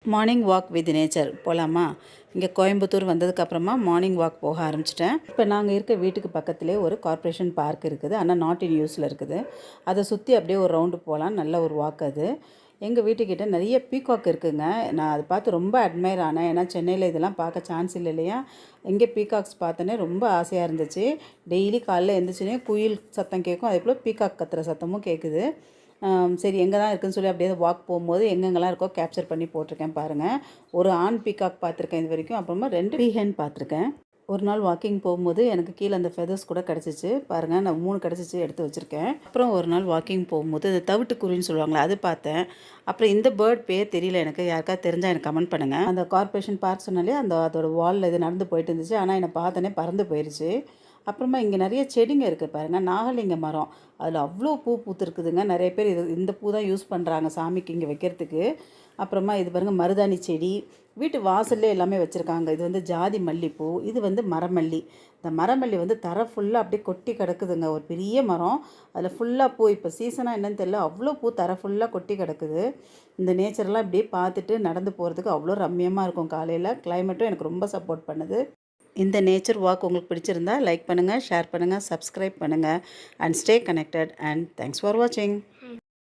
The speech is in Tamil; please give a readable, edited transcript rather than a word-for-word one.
மார்னிங் வாக் வித் நேச்சர் போகலாமா? இங்கே கோயம்புத்தூர் வந்ததுக்கப்புறமா மார்னிங் வாக் போக ஆரம்பிச்சிட்டேன். இப்போ நாங்கள் இருக்க வீட்டுக்கு பக்கத்துலேயே ஒரு கார்ப்பரேஷன் பார்க் இருக்குது. ஆனால் நாட் இன் யூஸில் இருக்குது. அதை சுற்றி அப்படியே ஒரு ரவுண்டு போகலாம். நல்ல ஒரு வாக் அது. எங்கள் வீட்டுக்கிட்ட நிறைய பீகாக் இருக்குதுங்க. நான் அதை பார்த்து ரொம்ப அட்மையர் ஆனேன். ஏன்னா சென்னையில் இதெல்லாம் பார்க்க சான்ஸ் இல்லை இல்லையா? இங்கே பீகாக்ஸ் பார்த்தோன்னே ரொம்ப ஆசையாக இருந்துச்சு. டெய்லி காலைல எழுந்திரிச்சோன்னே குயில் சத்தம் கேட்கும். அதே போல் பீகாக் கத்துற சத்தமும் கேட்குது. சரி எங்கே தான் இருக்குதுன்னு சொல்லி அப்படியே வாக் போகும்போது எங்கெங்கெல்லாம் இருக்கோ கேப்சர் பண்ணி போட்டிருக்கேன் பாருங்கள். ஒரு ஆண் பீகாக் பார்த்துருக்கேன் இது வரைக்கும். அப்புறமா 2 பீஹென் பார்த்துருக்கேன். ஒரு நாள் வாக்கிங் போகும்போது எனக்கு கீழே அந்த ஃபெதர்ஸ் கூட கிடச்சிச்சு பாருங்கள். நான் 3 கிடச்சிச்சு, எடுத்து வச்சுருக்கேன். அப்புறம் ஒரு நாள் வாக்கிங் போகும்போது இந்த தவிட்டுக்குருவின்னு சொல்லுவாங்களே, அது பார்த்தேன். அப்புறம் இந்த பேர்ட் பேர் தெரியல எனக்கு. யாருக்காவது தெரிஞ்சால் எனக்கு கமெண்ட் பண்ணுங்கள். அந்த கார்ப்பரேஷன் பார்க் சொன்னாலே அதோட வாலில் இது நடந்து போயிட்டு இருந்துச்சு. ஆனால் என்னை பார்த்தோன்னே பறந்து போயிடுச்சு. அப்புறமா இங்கே நிறைய செடிங்க இருக்குது பாருங்கள். நாகலிங்க மரம், அதில் அவ்வளோ பூ பூத்துருக்குதுங்க. நிறைய பேர் இந்த பூ தான் யூஸ் பண்ணுறாங்க சாமிக்கு இங்கே வைக்கிறதுக்கு. அப்புறமா இது பாருங்கள், மருதாணி செடி வீட்டு வாசல்லே எல்லாமே வச்சுருக்காங்க. இது வந்து ஜாதி மல்லிப்பூ, இது வந்து மரமல்லி. இந்த மரமல்லி வந்து தரை ஃபுல்லாக அப்படியே கொட்டி கிடக்குதுங்க. ஒரு பெரிய மரம், அதில் ஃபுல்லாக பூ. இப்போ சீசனாக என்னன்னு தெரியல, அவ்வளோ பூ தரை ஃபுல்லாக கொட்டி கிடக்குது. இந்த நேச்சர்லாம் இப்படியே பார்த்துட்டு நடந்து போகிறதுக்கு அவ்வளோ ரம்மியமாக இருக்கும். காலையில் கிளைமேட்டும் எனக்கு ரொம்ப சப்போர்ட் பண்ணுது. இந்த நேச்சர் வாக் உங்களுக்கு பிடிச்சிருந்தா லைக் பண்ணுங்கள், ஷேர் பண்ணுங்கள், சப்ஸ்கிரைப் பண்ணுங்கள் and stay connected and thanks for வாட்சிங்.